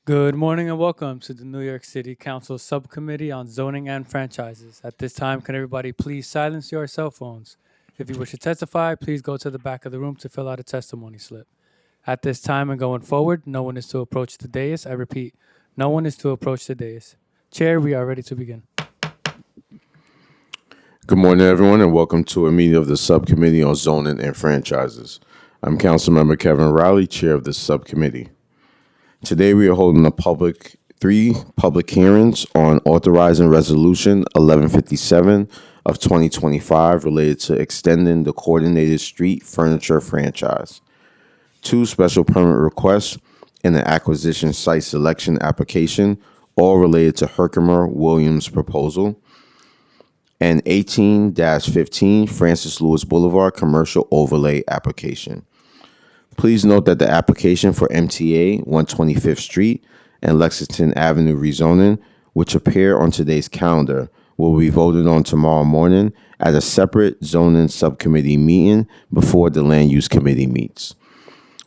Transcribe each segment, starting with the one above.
Good morning and welcome to the New York City Council Subcommittee on Zoning and Franchises. At this time, can everybody please silence your cell phones? If you wish to testify, please go to the back of the room to fill out a testimony slip. At this time and going forward, no one is to approach the dais. I repeat, no one is to approach the dais. Chair, we are ready to begin. Good morning, everyone, and welcome to a meeting of the Subcommittee on Zoning and Franchises. I'm Councilmember Kevin Rowley, Chair of this subcommittee. Today, we are holding three public hearings on authorizing Resolution 1157 of 2025 related to extending the coordinated street furniture franchise, two special permit requests, and an acquisition site selection application, all related to Herkimer Williams' proposal, and 18-15 Francis Lewis Boulevard Commercial Overlay application. Please note that the application for MTA 125th Street and Lexington Avenue rezoning, which appear on today's calendar, will be voted on tomorrow morning at a separate zoning subcommittee meeting before the Land Use Committee meets.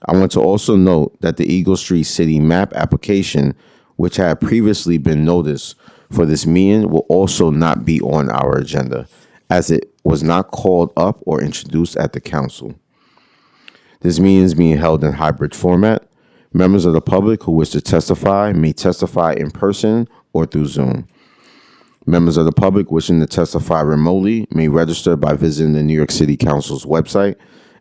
I want to also note that the Eagle Street City Map application, which had previously been noticed for this meeting, will also not be on our agenda, as it was not called up or introduced at the council. This meeting is being held in hybrid format. Members of the public who wish to testify may testify in person or through Zoom. Members of the public wishing to testify remotely may register by visiting the New York City Council's website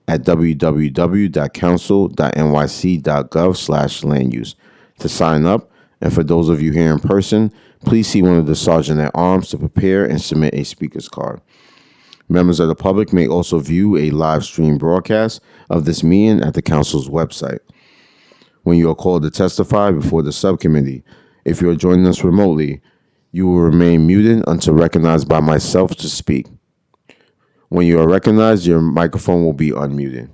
at www.council.nyc.gov/landuse to sign up. And for those of you here in person, please see one of the sergeant-at-arms to prepare and submit a speaker's card. Members of the public may also view a live stream broadcast of this meeting at the council's website. When you are called to testify before the subcommittee, if you are joining us remotely, you will remain muted until recognized by myself to speak. When you are recognized, your microphone will be unmuted.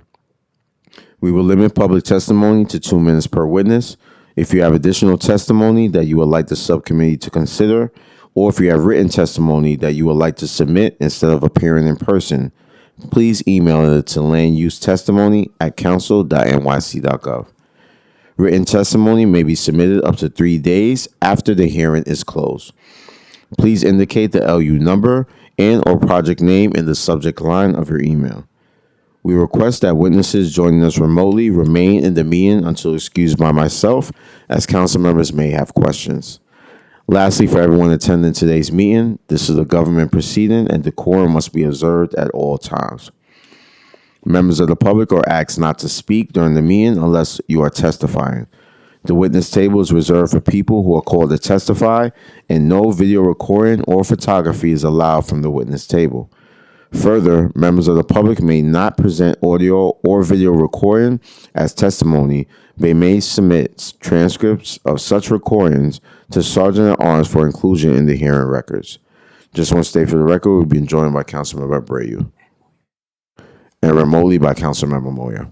We will limit public testimony to 2 minutes per witness. If you have additional testimony that you would like the subcommittee to consider, or if you have written testimony that you would like to submit instead of appearing in person, please email it to landusetestimony@council.nyc.gov. Written testimony may be submitted up to 3 days after the hearing is closed. Please indicate the LU number and or project name in the subject line of your email. We request that witnesses joining us remotely remain in the meeting until excused by myself, as council members may have questions. Lastly, for everyone attending today's meeting, this is a government proceeding and decorum must be observed at all times. Members of the public are asked not to speak during the meeting unless you are testifying. The witness table is reserved for people who are called to testify, and no video recording or photography is allowed from the witness table. Further, members of the public may not present audio or video recording as testimony, but may submit transcripts of such recordings to Sergeant-at-Arms for inclusion in the hearing records. Just want to state for the record, we've been joined by Councilmember Abreu and remotely by Councilmember Moyer.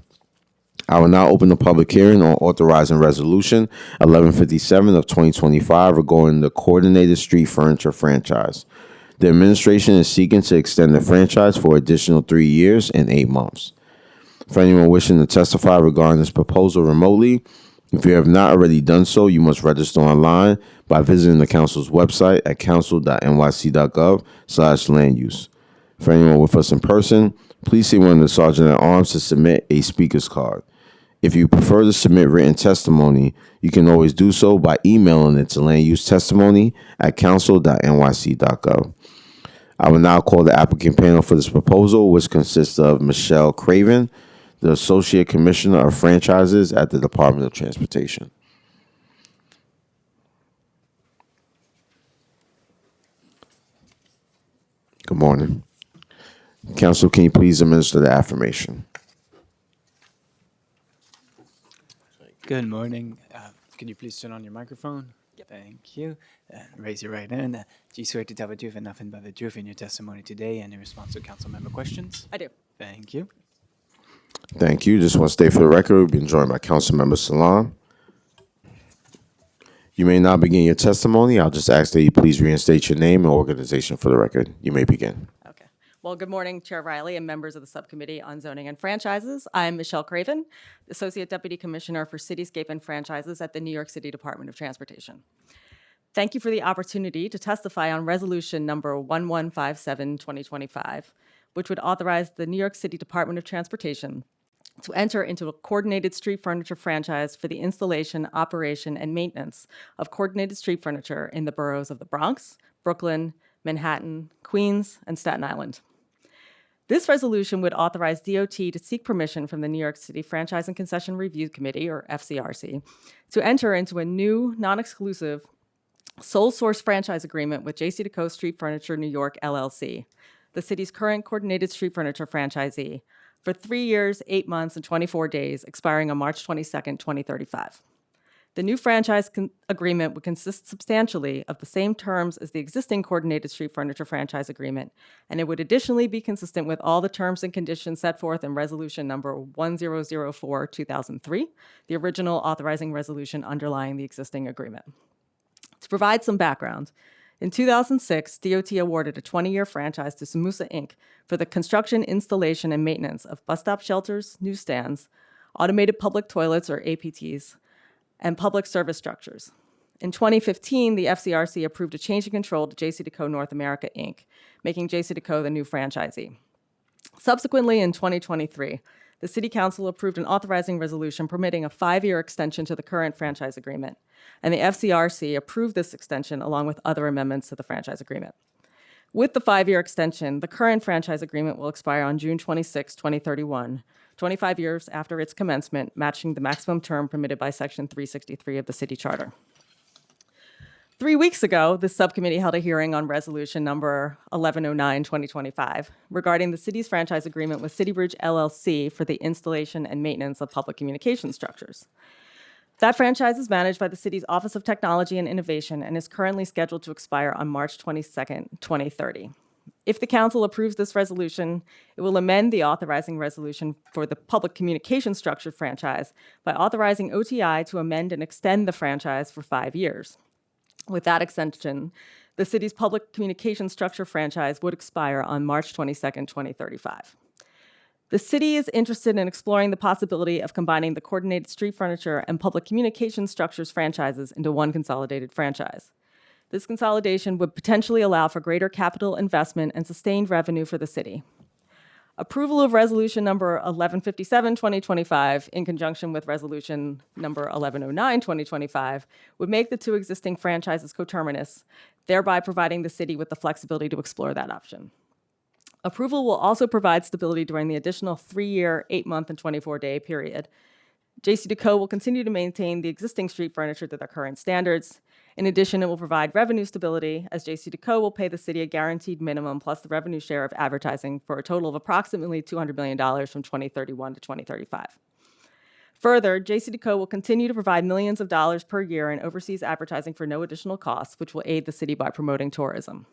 I will now open the public hearing on authorizing Resolution 1157 of 2025 regarding the Coordinated Street Furniture franchise. The administration is seeking to extend the franchise for additional 3 years and 8 months. For anyone wishing to testify regarding this proposal remotely, if you have not already done so, you must register online by visiting the council's website at council.nyc.gov/landuse. For anyone with us in person, please see one of the sergeant-at-arms to submit a speaker's card. If you prefer to submit written testimony, you can always do so by emailing it to landusetestimony@council.nyc.gov. I will now call the applicant panel for this proposal, which consists of Michelle Craven, the Associate Commissioner of Franchises at the Department of Transportation. Good morning. Council, can you please administer the affirmation? Good morning. Can you please turn on your microphone? Yep. Thank you. Raise your right hand. Do you swear to tell the truth and nothing but the truth in your testimony today and in response to council member questions? I do. Thank you. Thank you. Just want to state for the record, we've been joined by Councilmember Salam. You may now begin your testimony. I'll just ask that you please reinstate your name and organization for the record. You may begin. Okay. Well, good morning, Chair Riley and members of the Subcommittee on Zoning and Franchises. I'm Michelle Craven, Associate Deputy Commissioner for Cityscape and Franchises at the New York City Department of Transportation. Thank you for the opportunity to testify on Resolution Number 1157-2025, which would authorize the New York City Department of Transportation to enter into a coordinated street furniture franchise for the installation, operation, and maintenance of coordinated street furniture in the boroughs of the Bronx, Brooklyn, Manhattan, Queens, and Staten Island. This resolution would authorize DOT to seek permission from the New York City Franchise and Concession Review Committee, or FCRC, to enter into a new, non-exclusive, sole source franchise agreement with JCDecaux Street Furniture New York, LLC, the city's current coordinated street furniture franchisee, for 3 years, 8 months, and 24 days, expiring on March 22nd, 2035. The new franchise agreement would consist substantially of the same terms as the existing coordinated street furniture franchise agreement, and it would additionally be consistent with all the terms and conditions set forth in Resolution Number 1004-2003, the original authorizing resolution underlying the existing agreement. To provide some background, in 2006, DOT awarded a 20-year franchise to Samusa Inc. for the construction, installation, and maintenance of bus stop shelters, newsstands, automated public toilets, or APTs, and public service structures. In 2015, the FCRC approved a change in control to JCDecaux North America, Inc., making JCDecaux the new franchisee. Subsequently, in 2023, the City Council approved an authorizing resolution permitting a 5-year extension to the current franchise agreement, and the FCRC approved this extension along with other amendments to the franchise agreement. With the 5-year extension, the current franchise agreement will expire on June 26, 2031, 25 years after its commencement, matching the maximum term permitted by Section 363 of the City Charter. 3 weeks ago, the subcommittee held a hearing on Resolution Number 1109-2025 regarding the city's franchise agreement with CityBridge LLC for the installation and maintenance of public communication structures. That franchise is managed by the city's Office of Technology and Innovation and is currently scheduled to expire on March 22nd, 2030. If the council approves this resolution, it will amend the authorizing resolution for the public communication structure franchise by authorizing OTI to amend and extend the franchise for 5 years. With that extension, the city's public communication structure franchise would expire on March 22nd, 2035. The city is interested in exploring the possibility of combining the coordinated street furniture and public communication structures franchises into one consolidated franchise. This consolidation would potentially allow for greater capital investment and sustained revenue for the city. Approval of Resolution Number 1157-2025 in conjunction with Resolution Number 1109-2025 would make the two existing franchises coterminous, thereby providing the city with the flexibility to explore that option. Approval will also provide stability during the additional 3-year, 8-month, and 24-day period. JCDecaux will continue to maintain the existing street furniture to their current standards. In addition, it will provide revenue stability, as JCDecaux will pay the city a guaranteed minimum plus the revenue share of advertising for a total of approximately $200 million from 2031 to 2035. Further, JCDecaux will continue to provide millions of dollars per year in overseas advertising for no additional costs, which will aid the city by promoting tourism.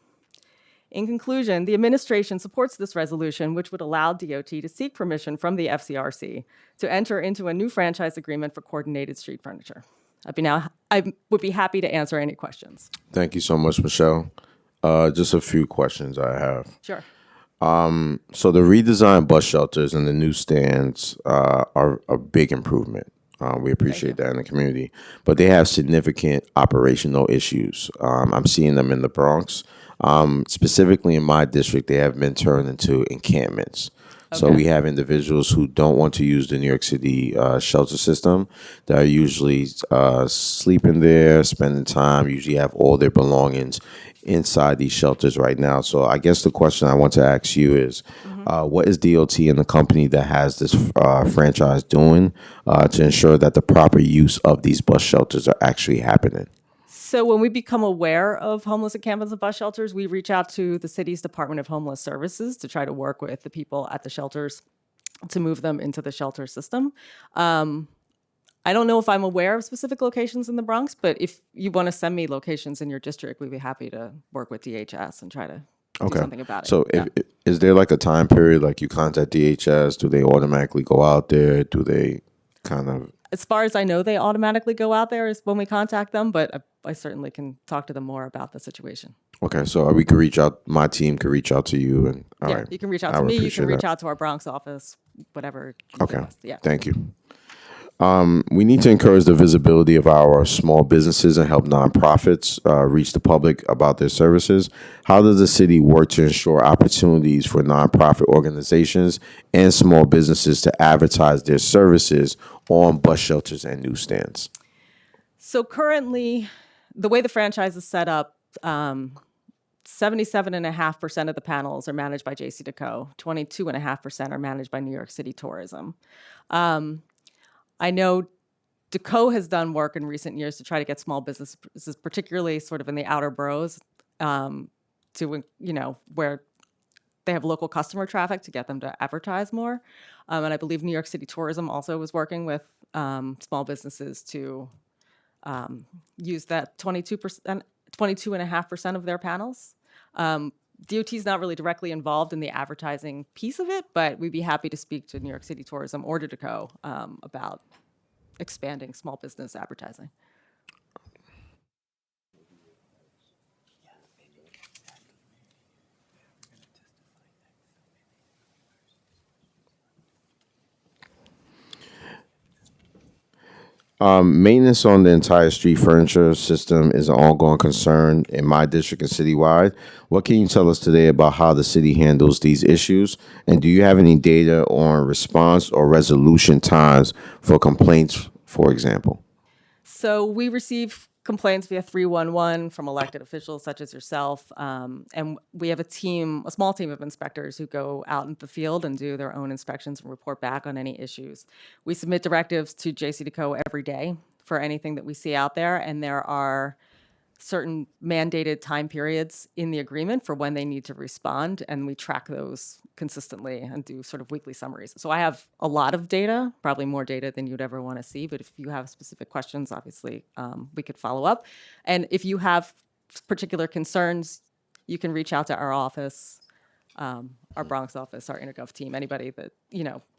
In conclusion, the administration supports this resolution, which would allow DOT to seek permission from the FCRC to enter into a new franchise agreement for coordinated street furniture. I would be happy to answer any questions. Thank you so much, Michelle. Just a few questions I have. Sure. So the redesigned bus shelters and the new stands are a big improvement. We appreciate that in the community, but they have significant operational issues. I'm seeing them in the Bronx. Specifically in my district, they have been turned into encampments. So we have individuals who don't want to use the New York City shelter system that are usually sleeping there, spending time, usually have all their belongings inside these shelters right now. So I guess the question I want to ask you is, what is DOT and the company that has this franchise doing to ensure that the proper use of these bus shelters are actually happening? So when we become aware of homeless encampments and bus shelters, we reach out to the city's Department of Homeless Services to try to work with the people at the shelters to move them into the shelter system. I don't know if I'm aware of specific locations in the Bronx, but if you want to send me locations in your district, we'd be happy to work with DHS and try to do something about it. So is there like a time period, like you contact DHS, do they automatically go out there? Do they kind of... As far as I know, they automatically go out there is when we contact them, but I certainly can talk to them more about the situation. Okay, so we could reach out. My team could reach out to you, and all Yeah, right. you can reach out I to would me. You appreciate can reach that. out to our Bronx office, whatever you feel Okay, best. Yeah. thank you. We need to encourage the visibility of our small businesses and help nonprofits reach the public about their services. How does the city work to ensure opportunities for nonprofit organizations and small businesses to advertise their services on bus shelters and newsstands? So currently, the way the franchise is set up, 77.5% of the panels are managed by JC Deco. 22.5% are managed by New York City Tourism. I know Deco has done work in recent years to try to get small businesses, particularly sort of in the outer boroughs, to where they have local customer traffic, to get them to advertise more. And I believe New York City Tourism also was working with small businesses to use that 22.5% of their panels. DOT is not really directly involved in the advertising piece of it, but we'd be happy to speak to New York City Tourism or to Deco about expanding small business advertising. Maintenance on the entire street furniture system is an ongoing concern in my district and citywide. What can you tell us today about how the city handles these issues? And do you have any data on response or resolution times for complaints, for example? So we receive complaints via 311 from elected officials such as yourself. And we have a small team of inspectors who go out into the field and do their own inspections and report back on any issues. We submit directives to JCDecaux every day for anything that we see out there. And there are certain mandated time periods in the agreement for when they need to respond, and we track those consistently and do sort of weekly summaries. So I have a lot of data, probably more data than you'd ever want to see, but if you have specific questions, obviously we could follow up. And if you have particular concerns, you can reach out to our office, our Bronx office, our Intergov team, anybody that,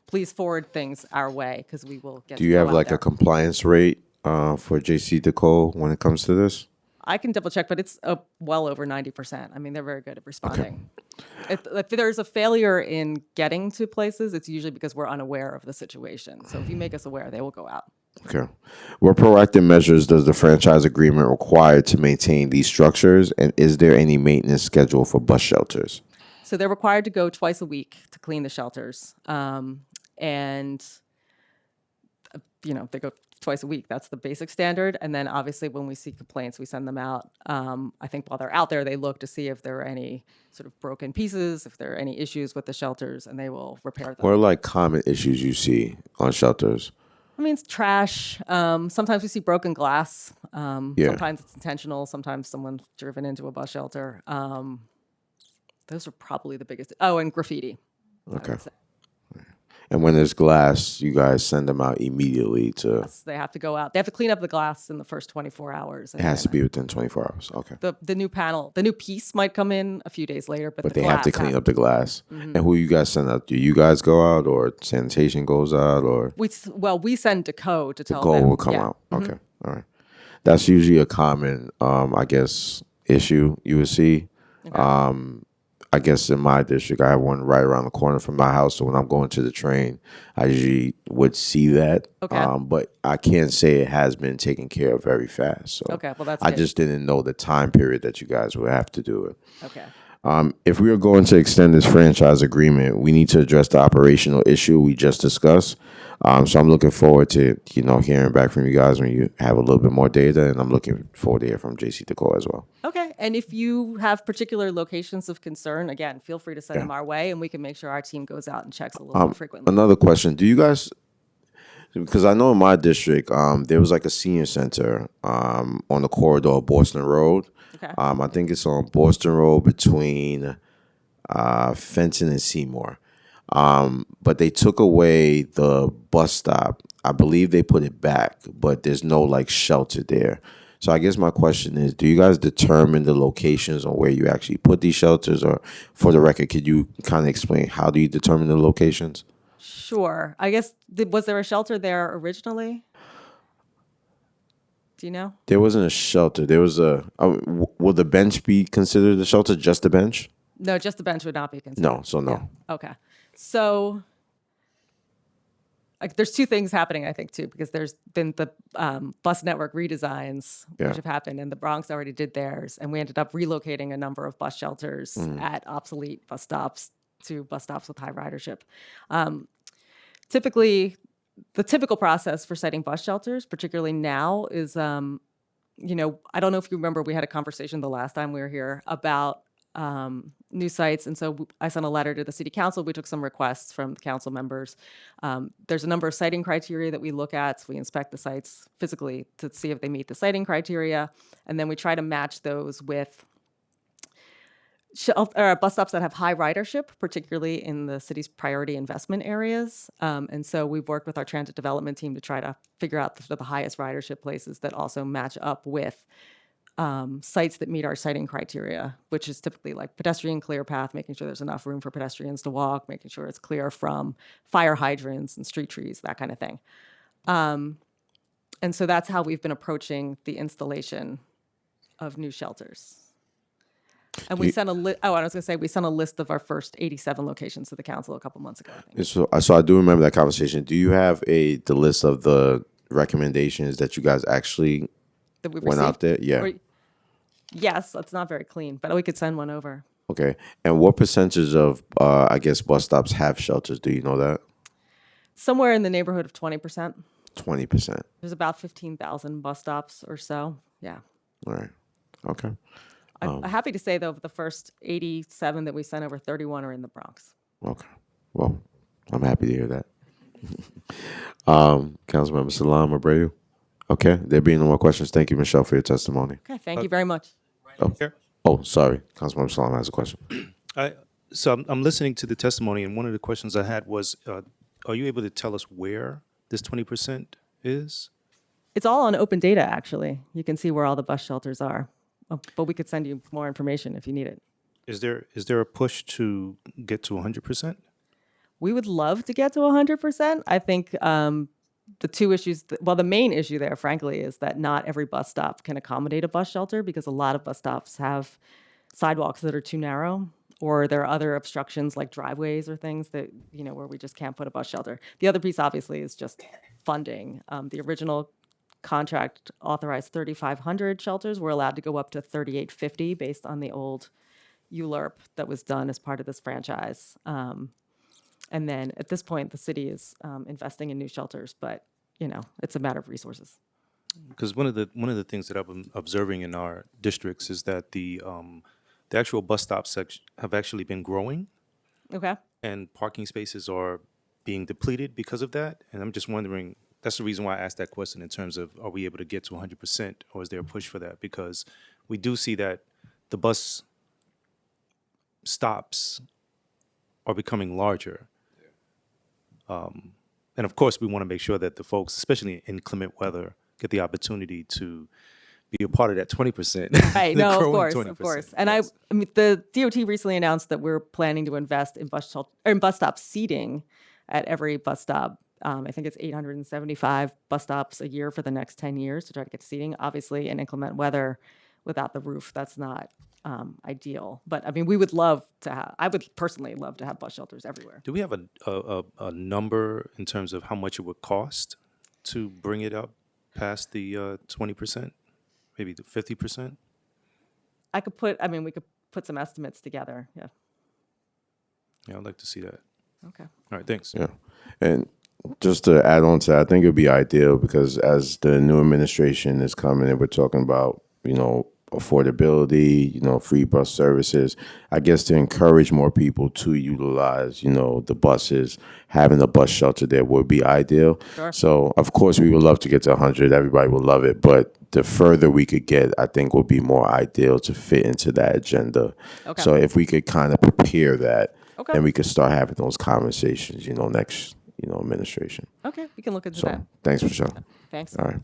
please forward things our way because we will get Do to you go have out like there. a compliance rate for JC Decole when it comes to this? I can double check, but it's well over 90%. I mean, they're very good at responding. If there's a failure in getting to places, it's usually because we're unaware of the situation. So if you make us aware, they will go out. Okay. What proactive measures does the franchise agreement require to maintain these structures? And is there any maintenance schedule for bus shelters? So they're required to go twice a week to clean the shelters. And they go twice a week. That's the basic standard. And then obviously when we see complaints, we send them out. I think while they're out there, they look to see if there are any sort of broken pieces, if there are any issues with the shelters, and they will repair them. What are like common issues you see on shelters? I mean, it's trash. Sometimes we see broken glass. Yeah. Sometimes it's intentional. Sometimes someone's driven into a bus shelter. Those are probably the biggest. Oh, and graffiti. I Okay. would say. And when there's glass, you guys send them out immediately to. Yes, they have to go out. They have to clean up the glass in the first 24 hours. It has to be within 24 hours. Okay. The new piece might come in a few days later, but But the they have to glass clean up the glass. And who you guys send out? Do you guys go out, or sanitation goes out, or we send Deco to tell goal them. will come yeah. out? Okay. All right. That's usually a common, I guess, issue you would see. Okay. I guess in my district, I have one right around the corner from my house. So when I'm going to the train, I usually would see that. Okay. But I can't say it has been taken care of very fast. So Okay, well, that's I good. just didn't know the time period that you guys would have to do it. Okay. If we are going to extend this franchise agreement, we need to address the operational issue we just discussed. So I'm looking forward to hearing back from you guys when you have a little bit more data, and I'm looking forward to hear from JC Decole as well. Okay. And if you have particular locations of concern, again, feel free to send them our way, and we can make sure our team goes out and checks a little more frequently. Another question: do you guys? Because I know in my district, there was like a senior center on the corridor of Boston Road. Okay. I think it's on Boston Road between Fenton and Seymour. But they took away the bus stop. I believe they put it back, but there's no like shelter there. So I guess my question is, do you guys determine the locations on where you actually put these shelters? Or for the record, could you kind of explain how do you determine the locations? Sure. I guess, was there a shelter there originally? Do you know? There wasn't a shelter. There was a. Will the bench be considered a shelter? Just the bench? No, just the bench would not be considered. No. So no. Yeah. Okay. So like, there's two things happening, I think, too, because there's been the bus network redesigns, Yeah. which have happened, and the Bronx already did theirs, and we ended up relocating a number of bus shelters at obsolete bus stops to bus stops with high ridership. Typically, the typical process for setting bus shelters, particularly now, is, I don't know if you remember, we had a conversation the last time we were here about new sites. And so I sent a letter to the city council. We took some requests from the council members. There's a number of siting criteria that we look at. So we inspect the sites physically to see if they meet the siting criteria. And then we try to match those with bus stops that have high ridership, particularly in the city's priority investment areas. And so we've worked with our transit development team to try to figure out the highest ridership places that also match up with sites that meet our siting criteria, which is typically like pedestrian clear path, making sure there's enough room for pedestrians to walk, making sure it's clear from fire hydrants and street trees, that kind of thing. And so that's how we've been approaching the installation of new shelters. And we sent we sent a list of our first 87 locations to the council a couple months ago, I think. So I do remember that conversation. Do you have the list of the recommendations that you guys actually That we went out there? Yeah. Yes, it's not very clean, but we could send one over. Okay. And what percentage of bus stops have shelters? Do you know that? Somewhere in the neighborhood of 20%. 20%. There's about 15,000 bus stops or so. Yeah. All right. Okay. I'm happy to say, though, of the first 87 that we sent over, 31 are in the Bronx. Okay. Well, I'm happy to hear that. Councilmember Salam Abreu. Okay. There being no more questions, thank you, Michelle, for your testimony. Okay, thank you very much. Sorry. Councilmember Salam has a question. So I'm listening to the testimony, and one of the questions I had was, are you able to tell us where this 20% is? It's all on open data, actually. You can see where all the bus shelters are. But we could send you more information if you need it. Is there a push to get to 100%? We would love to get to 100%. I think the two issues, the main issue there, frankly, is that not every bus stop can accommodate a bus shelter because a lot of bus stops have sidewalks that are too narrow, or there are other obstructions like driveways or things that, where we just can't put a bus shelter. The other piece, obviously, is just funding. The original contract authorized 3,500 shelters. We're allowed to go up to 3,850 based on the old ULURP that was done as part of this franchise. And then at this point, the city is investing in new shelters, but it's a matter of resources. Because one of the things that I've been observing in our districts is that the actual bus stops have actually been growing. Okay. And parking spaces are being depleted because of that. And I'm just wondering, that's the reason why I asked that question in terms of, are we able to get to 100%, or is there a push for that? Because we do see that the bus stops are becoming larger. And of course, we want to make sure that the folks, especially in inclement weather, get the opportunity to be a part of that 20%. Right. No, of course. Yes. And I mean, the DOT recently announced that we're planning to invest in bus stop seating at every bus stop. I think it's 875 bus stops a year for the next 10 years to try to get seating. Obviously, in inclement weather, without the roof, that's not ideal. But I mean, we would love to have. I would personally love to have bus shelters everywhere. Do we have a number in terms of how much it would cost to bring it up past the 20%, maybe the 50%? We could put some estimates together. Yeah. Yeah, I'd like to see that. Okay. All right, thanks. Yeah. And just to add on to that, I think it would be ideal because as the new administration is coming and we're talking about, affordability, free bus services, I guess to encourage more people to utilize, the buses, having a bus shelter there would be ideal. Sure. So, of course, we would love to get to 100. Everybody would love it. But the further we could get, I think would be more ideal to fit into that agenda. Okay. So if we could kind of prepare that, Okay. then we could start having those conversations, next, administration. Okay, we can look into So that. thanks, Michelle. Thanks. All right.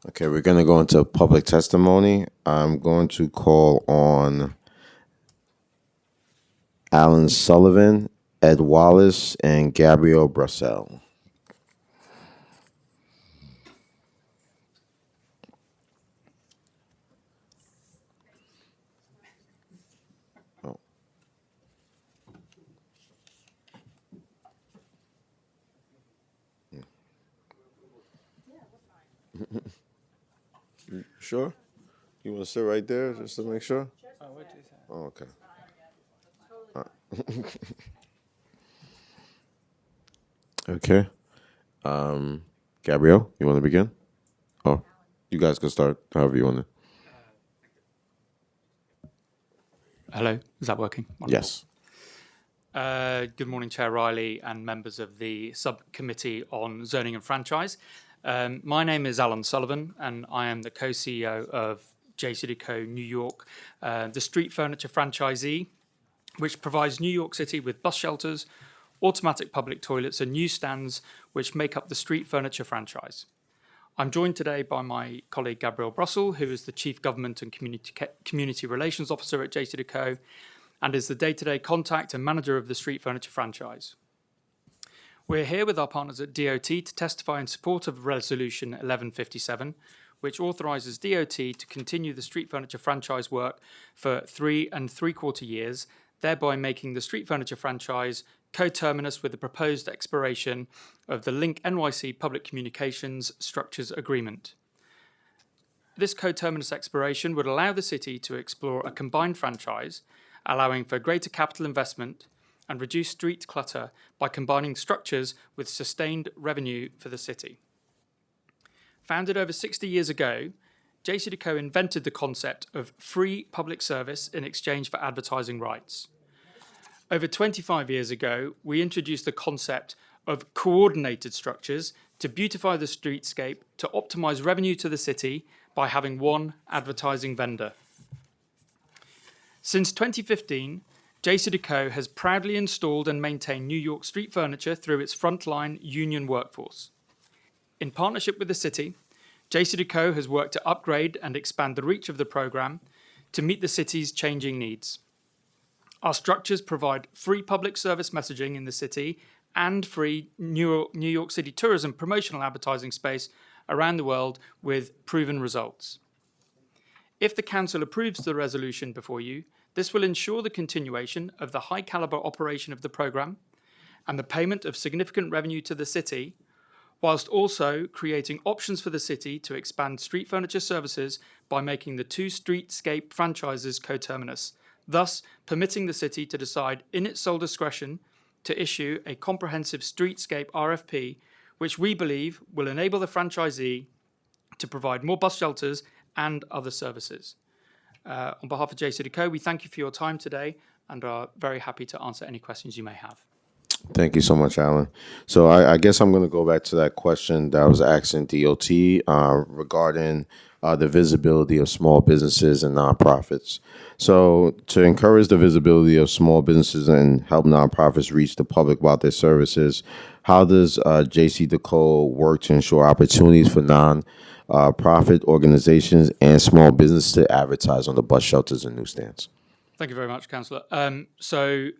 Okay, we're going to go into public testimony. I'm going to call on Alan Sullivan, Ed Wallace, and Gabriel Brussel. Sure? You want to sit right there just to make sure? Oh, okay. Okay. Gabrielle, you want to begin? Oh, you guys can start however you want to. Hello, is that working? Yes. Good morning, Chair Riley and members of the Subcommittee on Zoning and Franchise. My name is Alan Sullivan, and I am the co-CEO of JCDecaux New York, the street furniture franchisee, which provides New York City with bus shelters, automatic public toilets, and newsstands, which make up the street furniture franchise. I'm joined today by my colleague Gabrielle Brussel, who is the Chief Government and Community Relations Officer at JCDecaux, and is the day-to-day contact and manager of the street furniture franchise. We're here with our partners at DOT to testify in support of Resolution 1157, which authorises DOT to continue the street furniture franchise work for 3 3/4 years, thereby making the street furniture franchise coterminous with the proposed expiration of the Link NYC Public Communications Structures Agreement. This coterminous expiration would allow the city to explore a combined franchise, allowing for greater capital investment and reduced street clutter by combining structures with sustained revenue for the city. Founded over 60 years ago, JCDecaux invented the concept of free public service in exchange for advertising rights. Over 25 years ago, we introduced the concept of coordinated structures to beautify the streetscape to optimize revenue to the city by having one advertising vendor. Since 2015, JCDecaux has proudly installed and maintained New York street furniture through its frontline union workforce. In partnership with the city, JCDecaux has worked to upgrade and expand the reach of the program to meet the city's changing needs. Our structures provide free public service messaging in the city and free New York City tourism promotional advertising space around the world with proven results. If the Council approves the resolution before you, this will ensure the continuation of the high-caliber operation of the programme and the payment of significant revenue to the city, whilst also creating options for the city to expand street furniture services by making the two streetscape franchises coterminous, thus permitting the city to decide in its sole discretion to issue a comprehensive streetscape RFP, which we believe will enable the franchisee to provide more bus shelters and other services. On behalf of JCDecaux, we thank you for your time today and are very happy to answer any questions you may have. Thank you so much, Alan. So I guess I'm going to go back to that question that I was asking DOT regarding the visibility of small businesses and nonprofits. So to encourage the visibility of small businesses and help nonprofits reach the public about their services, how does JCDecaux work to ensure opportunities for non-profit organizations and small business to advertise on the bus shelters and newsstands? Thank you very much, Councillor. So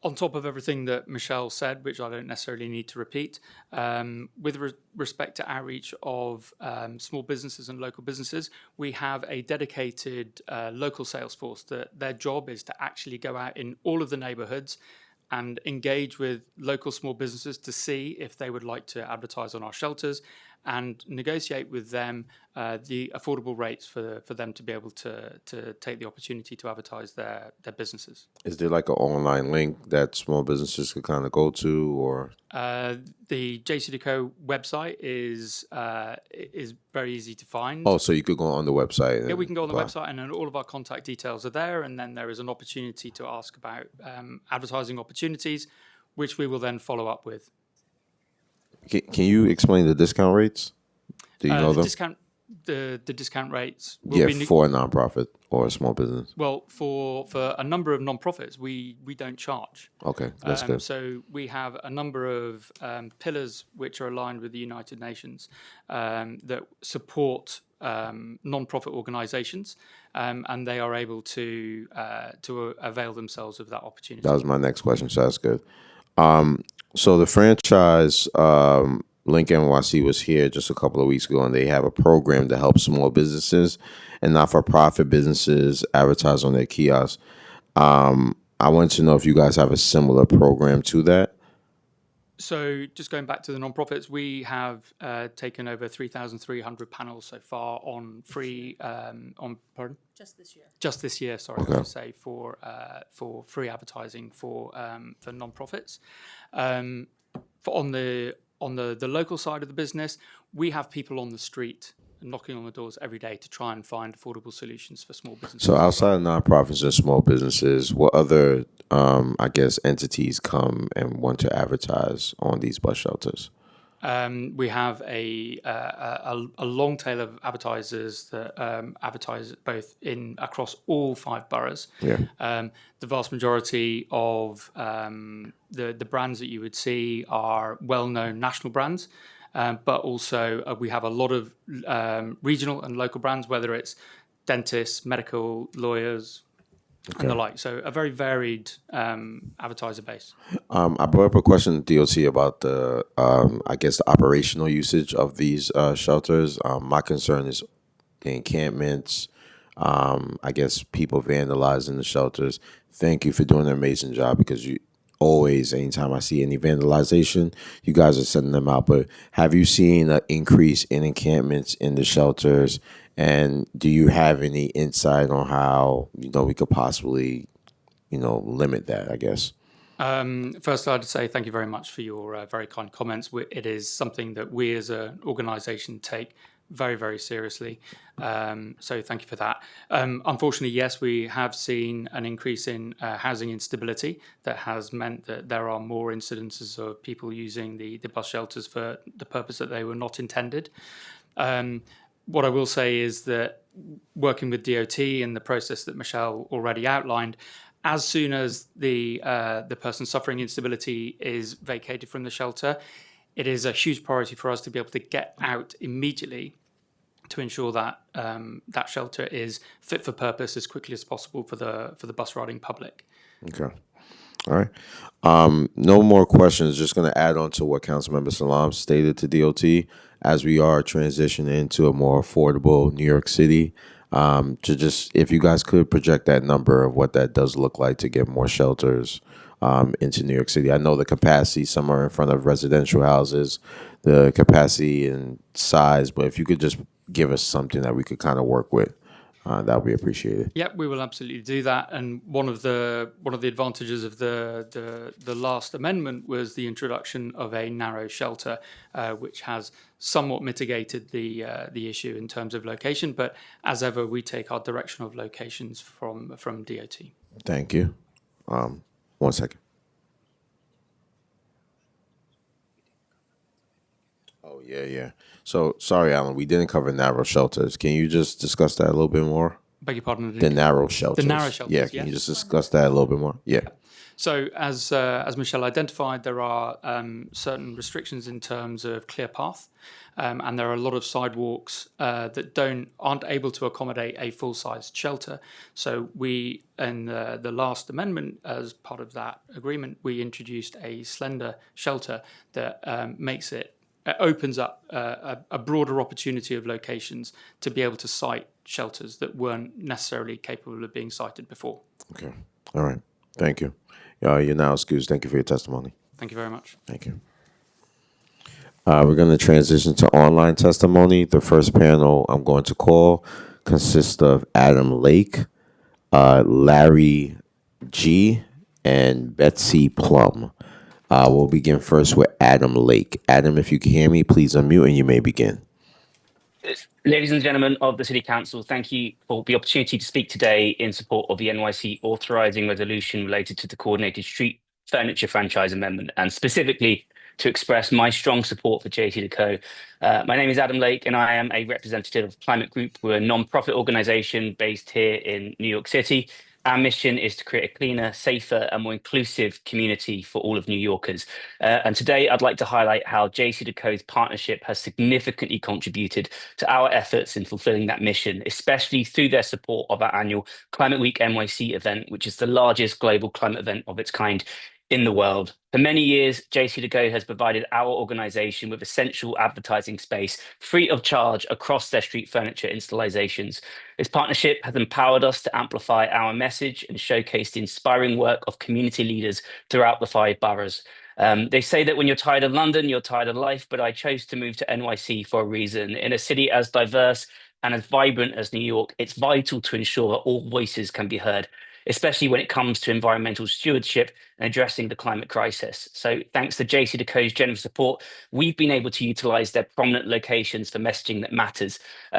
on top of everything that Michelle said, which I don't necessarily need to repeat, with respect to outreach of small businesses and local businesses, we have a dedicated local sales force that their job is to actually go out in all of the neighbourhoods and engage with local small businesses to see if they would like to advertise on our shelters and negotiate with them the affordable rates for them to be able to take the opportunity to advertise their businesses. Is there like an online link that small businesses could kind of go to, or? The JCDecaux website is very easy to find. Oh, so you could go on the website. Yeah, we can go on the website, and then all of our contact details are there. And then there is an opportunity to ask about advertising opportunities, which we will then follow up with. Can you explain the discount rates? Do you know them? The discount rates will Yeah, be for a nonprofit or a small business. well for a number of non-profits we don't charge. Okay, that's good. So we have a number of pillars which are aligned with the United Nations that support non-profit organisations, and they are able to avail themselves of that opportunity. That was my next question, so that's good. So the franchise, Link NYC was here just a couple of weeks ago, and they have a program to help small businesses and not-for-profit businesses advertise on their kiosks. I wanted to know if you guys have a similar program to that. So just going back to the non-profits, we have taken over 3,300 panels so far on free, pardon? Just this year. Just this year, sorry, I should say, for free advertising for non-profits. On the local side of the business, we have people on the street knocking on the doors every day to try and find affordable solutions for small businesses. So outside of nonprofits and small businesses, what other, I guess, entities come and want to advertise on these bus shelters? We have a long tail of advertisers that advertise both across all 5 boroughs. Yeah. The vast majority of the brands that you would see are well-known national brands, but also we have a lot of regional and local brands, whether it's dentists, medical, lawyers, and the like. So a very varied advertiser base. I brought up a question to DOT about the, I guess, the operational usage of these shelters. My concern is the encampments. I guess people vandalizing the shelters. Thank you for doing an amazing job, because you always, anytime I see any vandalization, you guys are sending them out. But have you seen an increase in encampments in the shelters? And do you have any insight on how, we could possibly, limit that, I guess? First, I'd say thank you very much for your very kind comments. It is something that we as an organisation take very, very seriously. So thank you for that. Unfortunately, yes, we have seen an increase in housing instability that has meant that there are more incidences of people using the bus shelters for the purpose that they were not intended. What I will say is that working with DOT and the process that Michelle already outlined, as soon as the person suffering instability is vacated from the shelter, it is a huge priority for us to be able to get out immediately to ensure that that shelter is fit for purpose as quickly as possible for the bus riding public. Okay. All right. No more questions. Just going to add on to what Councilmember Salam stated to DOT. As we are transitioning into a more affordable New York City, to just, if you guys could project that number of what that does look like to get more shelters into New York City. I know the capacity, some are in front of residential houses, the capacity and size, but if you could just give us something that we could kind of work with, that would be appreciated. Yep, we will absolutely do that. And one of the advantages of the last amendment was the introduction of a narrow shelter, which has somewhat mitigated the issue in terms of location. But as ever, we take our direction of locations from DOT. Thank you. 1 second. Oh, yeah. So, sorry, Alan, we didn't cover narrow shelters. Can you just discuss that a little bit more? Beg your pardon? The narrow shelters. The narrow shelters, Yeah, can yes. you just discuss that a little bit more? Yeah. So as Michelle identified, there are certain restrictions in terms of clear path, and there are a lot of sidewalks that aren't able to accommodate a full-sized shelter. So we, in the last amendment, as part of that agreement, we introduced a slender shelter that opens up a broader opportunity of locations to be able to site shelters that weren't necessarily capable of being sited before. Okay. All right. Thank you. You're now excused. Thank you for your testimony. Thank you very much. Thank you. We're going to transition to online testimony. The first panel I'm going to call consists of Adam Lake, Larry G., and Betsy Plum. We'll begin first with Adam Lake. Adam, if you can hear me, please unmute and you may begin. Ladies and gentlemen of the City Council, thank you for the opportunity to speak today in support of the NYC authorising resolution related to the Coordinated Street Furniture Franchise Amendment, and specifically to express my strong support for JT Co. My name is Adam Lake, and I am a representative of Climate Group. We're a non-profit organisation based here in New York City. Our mission is to create a cleaner, safer, and more inclusive community for all of New Yorkers. And today, I'd like to highlight how JC&Co's partnership has significantly contributed to our efforts in fulfilling that mission, especially through their support of our annual Climate Week NYC event, which is the largest global climate event of its kind in the world. For many years, JC&Co has provided our organization with essential advertising space free of charge across their street furniture installations. This partnership has empowered us to amplify our message and showcase the inspiring work of community leaders throughout the 5 boroughs. They say that when you're tired of London, you're tired of life, but I chose to move to NYC for a reason. In a city as diverse and as vibrant as New York, it's vital to ensure that all voices can be heard, especially when it comes to environmental stewardship and addressing the climate crisis. So thanks to JC&Co's generous support, we've been able to utilize their prominent locations for messaging that matters,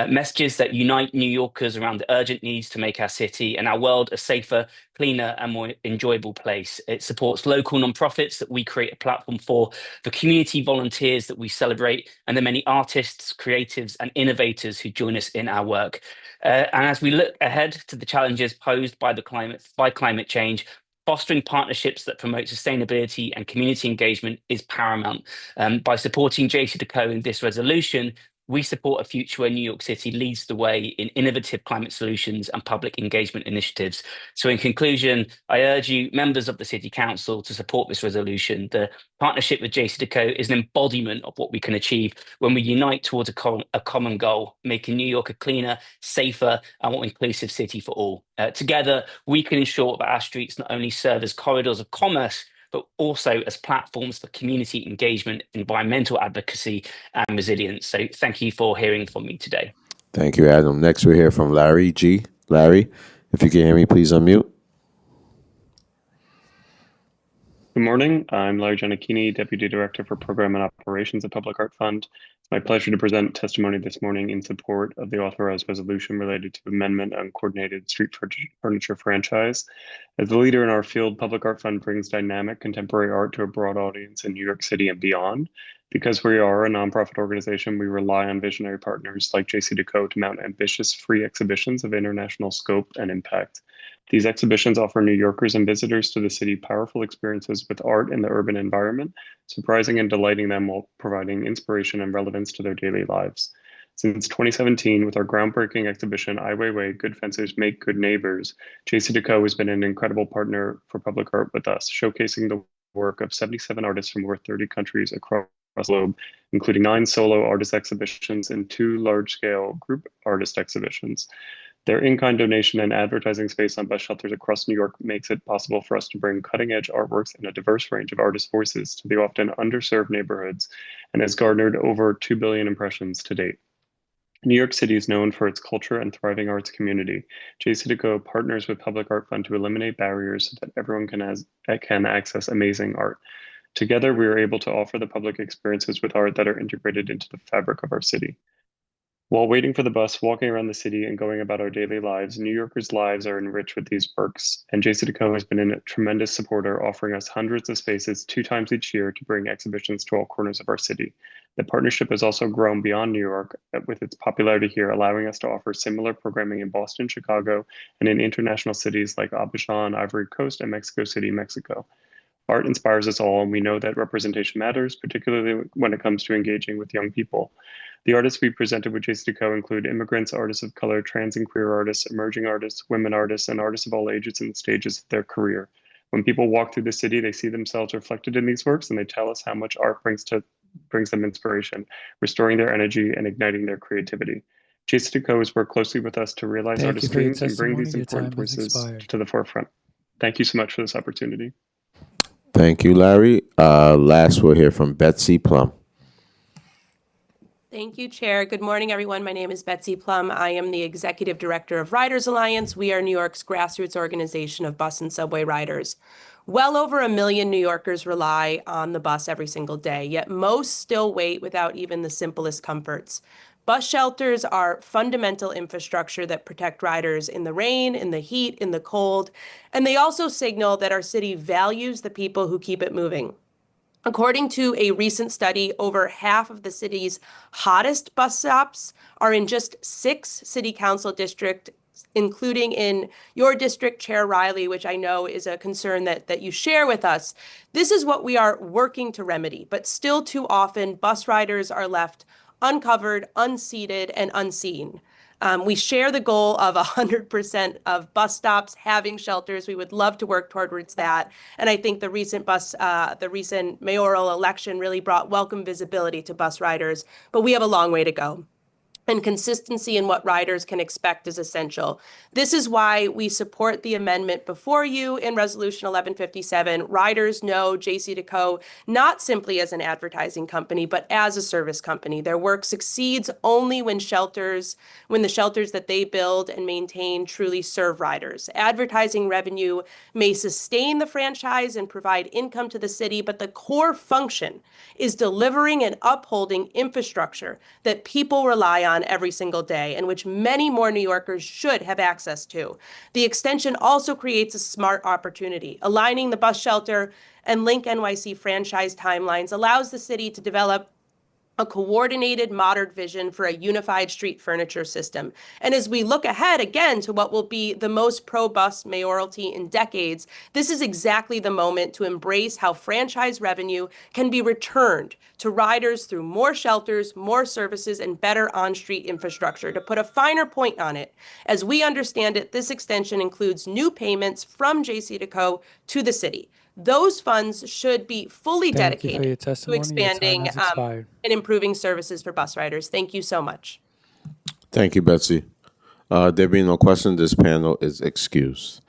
messages that unite New Yorkers around the urgent needs to make our city and our world a safer, cleaner, and more enjoyable place. It supports local nonprofits that we create a platform for, the community volunteers that we celebrate, and the many artists, creatives, and innovators who join us in our work. And as we look ahead to the challenges posed by climate change, fostering partnerships that promote sustainability and community engagement is paramount. By supporting JC&Co in this resolution, we support a future where New York City leads the way in innovative climate solutions and public engagement initiatives. So in conclusion, I urge you, members of the City Council, to support this resolution. The partnership with JC&Co is an embodiment of what we can achieve when we unite towards a common goal, making New York a cleaner, safer, and more inclusive city for all. Together, we can ensure that our streets not only serve as corridors of commerce, but also as platforms for community engagement, environmental advocacy, and resilience. So thank you for hearing from me today. Thank you, Adam. Next, we'll hear from Larry G. Larry, if you can hear me, please unmute. Good morning. I'm Larry Giannichini, Deputy Director for Program and Operations at Public Art Fund. It's my pleasure to present testimony this morning in support of the authorized resolution related to amendment on coordinated street furniture franchise. As the leader in our field, Public Art Fund brings dynamic contemporary art to a broad audience in New York City and beyond. Because we are a nonprofit organization, we rely on visionary partners like JC&Co to mount ambitious free exhibitions of international scope and impact. These exhibitions offer New Yorkers and visitors to the city powerful experiences with art in the urban environment, surprising and delighting them while providing inspiration and relevance to their daily lives. Since 2017, with our groundbreaking exhibition, Ai Weiwei, Good Fencers Make Good Neighbors, JC&Co has been an incredible partner for public art with us, showcasing the work of 77 artists from over 30 countries across the globe, including 9 solo artist exhibitions and 2 large-scale group artist exhibitions. Their in-kind donation and advertising space on bus shelters across New York makes it possible for us to bring cutting-edge artworks and a diverse range of artist voices to the often underserved neighborhoods, and has garnered over 2 billion impressions to date. New York City is known for its culture and thriving arts community. JC&Co partners with Public Art Fund to eliminate barriers so that everyone can access amazing art. Together, we are able to offer the public experiences with art that are integrated into the fabric of our city. While waiting for the bus, walking around the city, and going about our daily lives, New Yorkers' lives are enriched with these works, and JC&Co has been a tremendous supporter, offering us hundreds of spaces 2 times each year to bring exhibitions to all corners of our city. The partnership has also grown beyond New York, with its popularity here allowing us to offer similar programming in Boston, Chicago, and in international cities like Abidjan, Ivory Coast, and Mexico City, Mexico. Art inspires us all, and we know that representation matters, particularly when it comes to engaging with young people. The artists we presented with JC&Co include immigrants, artists of color, trans and queer artists, emerging artists, women artists, and artists of all ages and stages of their career. When people walk through the city, they see themselves reflected in these works, and they tell us how much art brings them inspiration, restoring their energy and igniting their creativity. JC&Co has worked closely with us to realize Thank artist you for your dreams and bring testimony. these Your important time has voices expired. to the forefront. Thank you so much for this opportunity. Thank you, Larry. Last, we'll hear from Betsy Plum. Thank you, Chair. Good morning, everyone. My name is Betsy Plum. I am the Executive Director of Riders Alliance. We are New York's grassroots organization of bus and subway riders. Well over 1 million New Yorkers rely on the bus every single day, yet most still wait without even the simplest comforts. Bus shelters are fundamental infrastructure that protect riders in the rain, in the heat, in the cold, and they also signal that our city values the people who keep it moving. According to a recent study, over half of the city's hottest bus stops are in just 6 city council districts including in your district, Chair Riley, which I know is a concern that you share with us. This is what we are working to remedy, but still too often bus riders are left uncovered, unseated, and unseen. We share the goal of 100% of bus stops having shelters. We would love to work towards that. And I think the recent mayoral election really brought welcome visibility to bus riders, but we have a long way to go. And consistency in what riders can expect is essential. This is why we support the amendment before you in Resolution 1157. Riders know JC2Co not simply as an advertising company, but as a service company. Their work succeeds only when the shelters that they build and maintain truly serve riders. Advertising revenue may sustain the franchise and provide income to the city, but the core function is delivering and upholding infrastructure that people rely on every single day and which many more New Yorkers should have access to. The extension also creates a smart opportunity. Aligning the bus shelter and Link NYC franchise timelines allows the city to develop a coordinated, modern vision for a unified street furniture system. And as we look ahead again to what will be the most pro-bus mayoralty in decades, this is exactly the moment to embrace how franchise revenue can be returned to riders through more shelters, more services, and better on-street infrastructure. To put a finer point on it, as we understand it, this extension includes new payments from JC2Co to the city. Those funds should be fully Thank you for dedicated your to testimony. Your time expanding has expired. and improving services for bus riders. Thank you so much. Thank you, Betsy. There being no question, this panel is excused.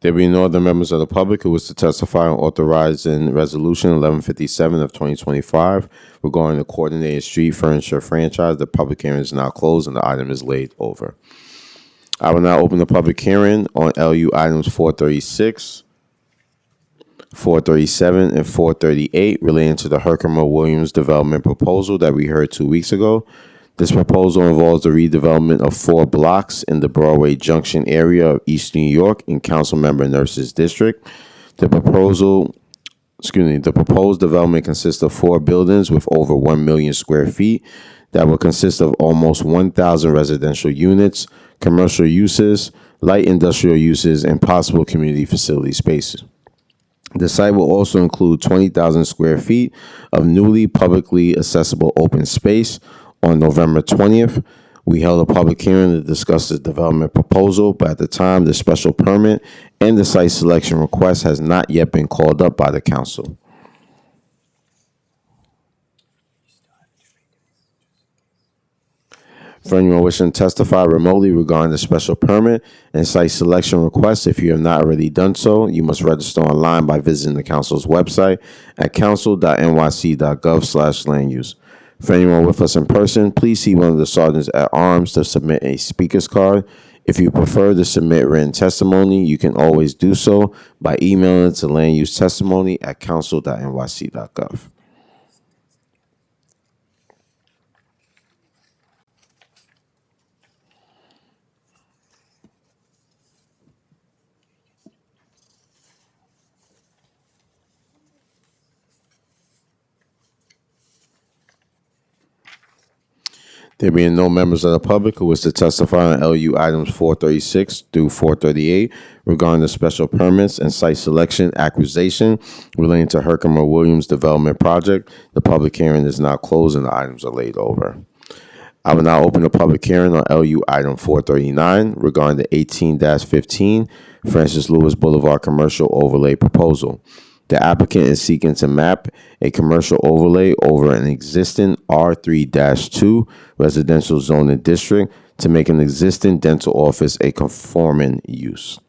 There being no other members of the public who wish to testify on authorizing Resolution 1157 of 2025 regarding the coordinated street furniture franchise. The public hearing is now closed and the item is laid over. I will now open the public hearing on LU items 436, 437, and 438 relating to the Herkimer Williams development proposal that we heard 2 weeks ago. This proposal involves the redevelopment of 4 blocks in the Broadway Junction area of East New York in Councilmember Nurse's district. The proposed development consists of 4 buildings with over 1 million square feet that will consist of almost 1,000 residential units, commercial uses, light industrial uses, and possible community facility spaces. The site will also include 20,000 square feet of newly publicly accessible open space. On November 20th, we held a public hearing to discuss the development proposal, but at the time, the special permit and the site selection request has not yet been called up by the council. For anyone wishing to testify remotely regarding the special permit and site selection request, if you have not already done so, you must register online by visiting the council's website at council.nyc.gov/land-use. For anyone with us in person, please see one of the sergeants at arms to submit a speaker's card. If you prefer to submit written testimony, you can always do so by emailing it to landusetestimony@council.nyc.gov. There being no members of the public who wish to testify on LU items 436 through 438 regarding the special permits and site selection acquisition relating to Herkimer Williams development project, the public hearing is now closed and the items are laid over. I will now open the public hearing on LU item 439 regarding the 18-15 Francis Lewis Boulevard commercial overlay proposal. The applicant is seeking to map a commercial overlay over an existing R3-2 residential zoning district to make an existing dental office a conforming use.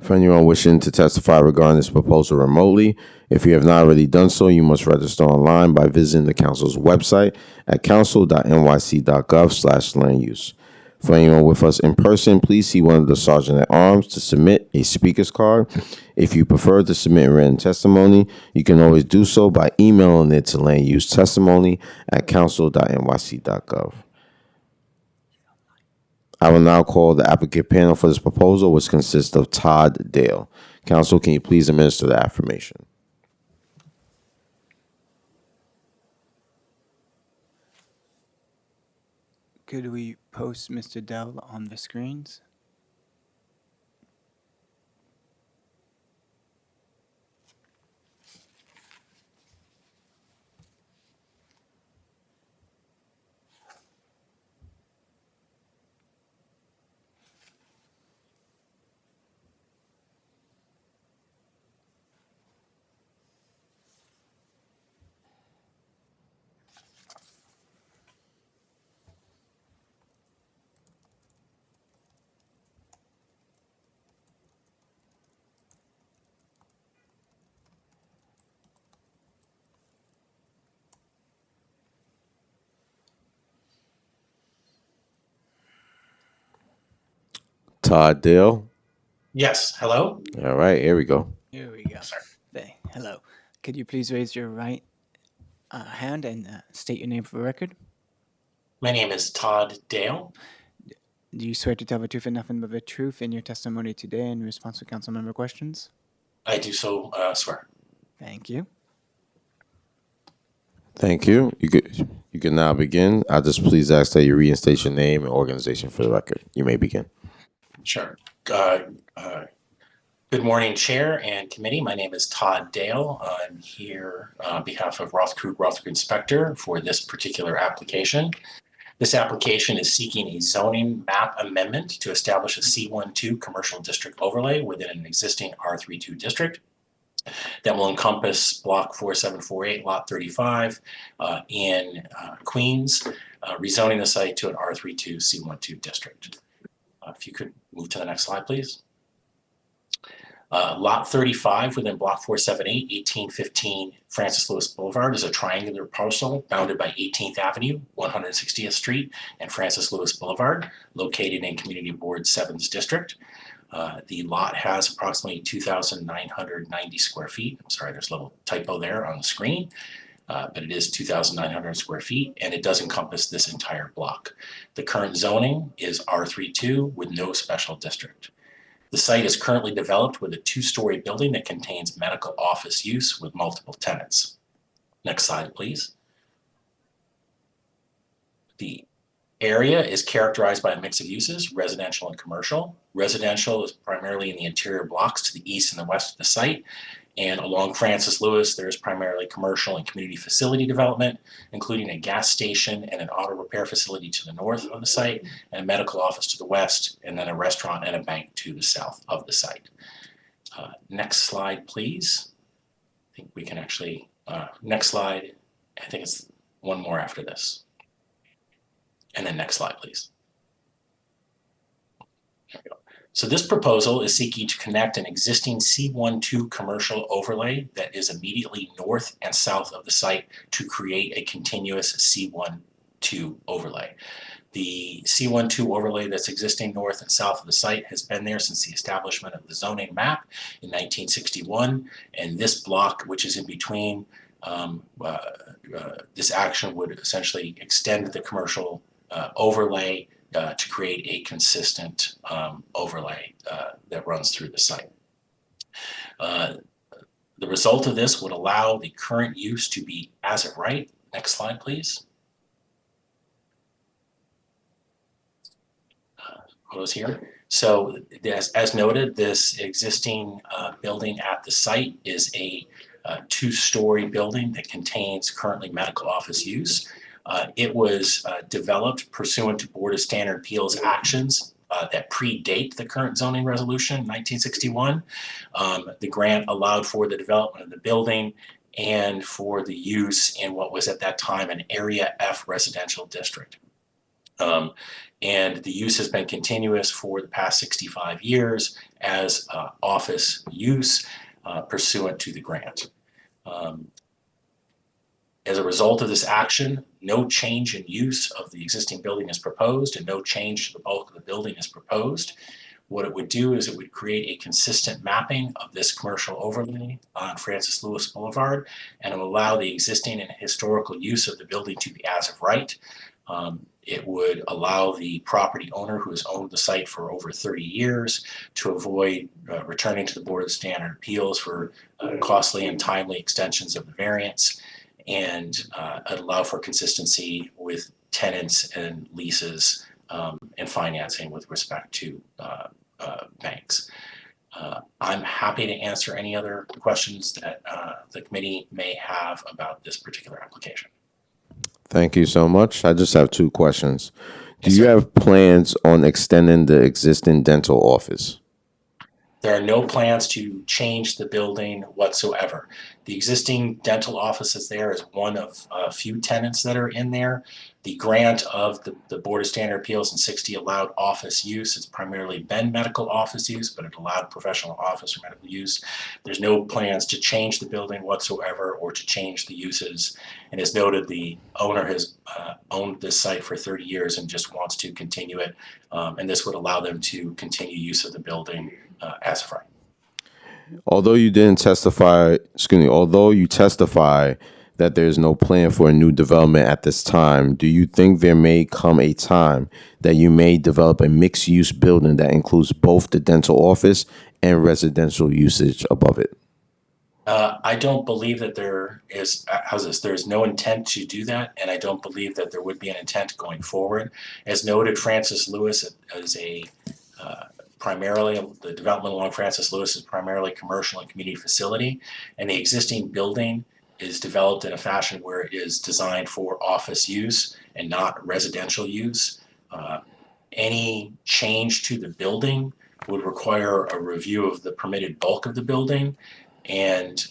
For anyone wishing to testify regarding this proposal remotely, if you have not already done so, you must register online by visiting the council's website at council.nyc.gov/land-use. For anyone with us in person, please see one of the sergeant at arms to submit a speaker's card. If you prefer to submit written testimony, you can always do so by emailing it to landusetestimony@council.nyc.gov. I will now call the applicant panel for this proposal, which consists of Todd Dale. Council, can you please administer the affirmation? Could we post Mr. Dell on the screens. Todd Dale. Yes, hello? All right, here we go. Here we go. Sorry. Hello. Could you please raise your right hand and state your name for the record? My name is Todd Dale. Do you swear to tell the truth and nothing but the truth in your testimony today in response to council member questions? I do so swear. Thank you. Thank you. You can now begin. I'll just please ask that you reinstate your name and organization for the record. You may begin. Sure. Good morning, Chair and Committee. My name is Todd Dale. I'm here on behalf of Rothkrug Inspector for this particular application. This application is seeking a zoning map amendment to establish a C12 commercial district overlay within an existing R32 district that will encompass block 4748, lot 35 in Queens, rezoning the site to an R32 C12 district. If you could move to the next slide, please. Lot 35 within block 478, 1815 Francis Lewis Boulevard is a triangular parcel bounded by 18th Avenue, 160th Street, and Francis Lewis Boulevard, located in Community Board 7's district. The lot has approximately 2,990 square feet. I'm sorry, there's a little typo there on the screen, but it is 2,900 square feet, and it does encompass this entire block. The current zoning is R32 with no special district. The site is currently developed with a 2-story building that contains medical office use with multiple tenants. Next slide, please. The area is characterized by a mix of uses, residential and commercial. Residential is primarily in the interior blocks to the east and the west of the site. And along Francis Lewis, there is primarily commercial and community facility development, including a gas station and an auto repair facility to the north of the site, and a medical office to the west, and then a restaurant and a bank to the south of the site. Next slide, please. I think we can actually, next slide. I think it's one more after this. And then next slide, please. There we go. So this proposal is seeking to connect an existing C12 commercial overlay that is immediately north and south of the site to create a continuous C12 overlay. The C12 overlay that's existing north and south of the site has been there since the establishment of the zoning map in 1961, and this block, which is in between, this action would essentially extend the commercial overlay to create a consistent overlay that runs through the site. The result of this would allow the current use to be as of right. Next slide, please. Photos here. So as noted, this existing building at the site is a 2-story building that contains currently medical office use. It was developed pursuant to Board of Standard Appeals actions that predate the current zoning resolution in 1961. The grant allowed for the development of the building and for the use in what was at that time an Area F residential district. And the use has been continuous for the past 65 years as office use pursuant to the grant. As a result of this action, no change in use of the existing building is proposed and no change to the bulk of the building is proposed. What it would do is it would create a consistent mapping of this commercial overlay on Francis Lewis Boulevard, and it will allow the existing and historical use of the building to be as of right. It would allow the property owner who has owned the site for over 30 years to avoid returning to the Board of Standard Appeals for costly and timely extensions of the variance, and allow for consistency with tenants and leases and financing with respect to banks. I'm happy to answer any other questions that the committee may have about this particular application. Thank you so much. I just have two questions. Do Yes, you sir. have plans on extending the existing dental office? There are no plans to change the building whatsoever. The existing dental office is there as one of a few tenants that are in there. The grant of the Board of Standard Appeals in 60 allowed office use. It's primarily been medical office use, but it allowed professional office or medical use. There's no plans to change the building whatsoever or to change the uses. And as noted, the owner has owned this site for 30 years and just wants to continue it. And this would allow them to continue use of the building as of right. Although you testify that there's no plan for a new development at this time, do you think there may come a time that you may develop a mixed-use building that includes both the dental office and residential usage above it? I don't believe that there is, there's no intent to do that, and I don't believe that there would be an intent going forward. As noted, Francis Lewis is primarily, the development along Francis Lewis is primarily commercial and community facility, and the existing building is developed in a fashion where it is designed for office use and not residential use. Any change to the building would require a review of the permitted bulk of the building. And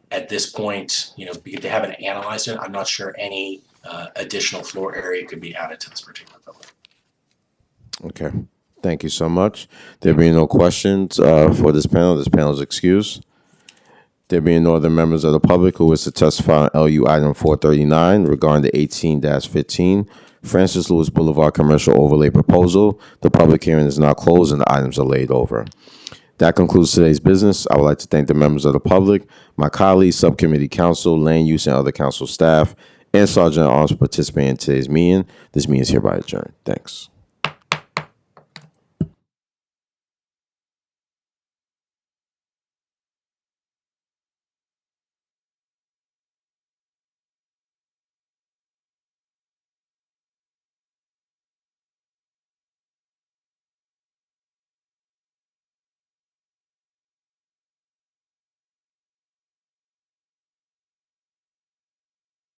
at this point, because they haven't analyzed it, I'm not sure any additional floor area could be added to this particular building. Okay. Thank you so much. There being no questions for this panel is excused. There being no other members of the public who wish to testify on LU item 439 regarding the 18-15 Francis Lewis Boulevard Commercial Overlay Proposal, the public hearing is now closed and the items are laid over. That concludes today's business. I would like to thank the members of the public, my colleagues, subcommittee counsel, land use, and other council staff, and Sergeant at Arms for participating in today's meeting. This meeting is hereby adjourned. Thanks.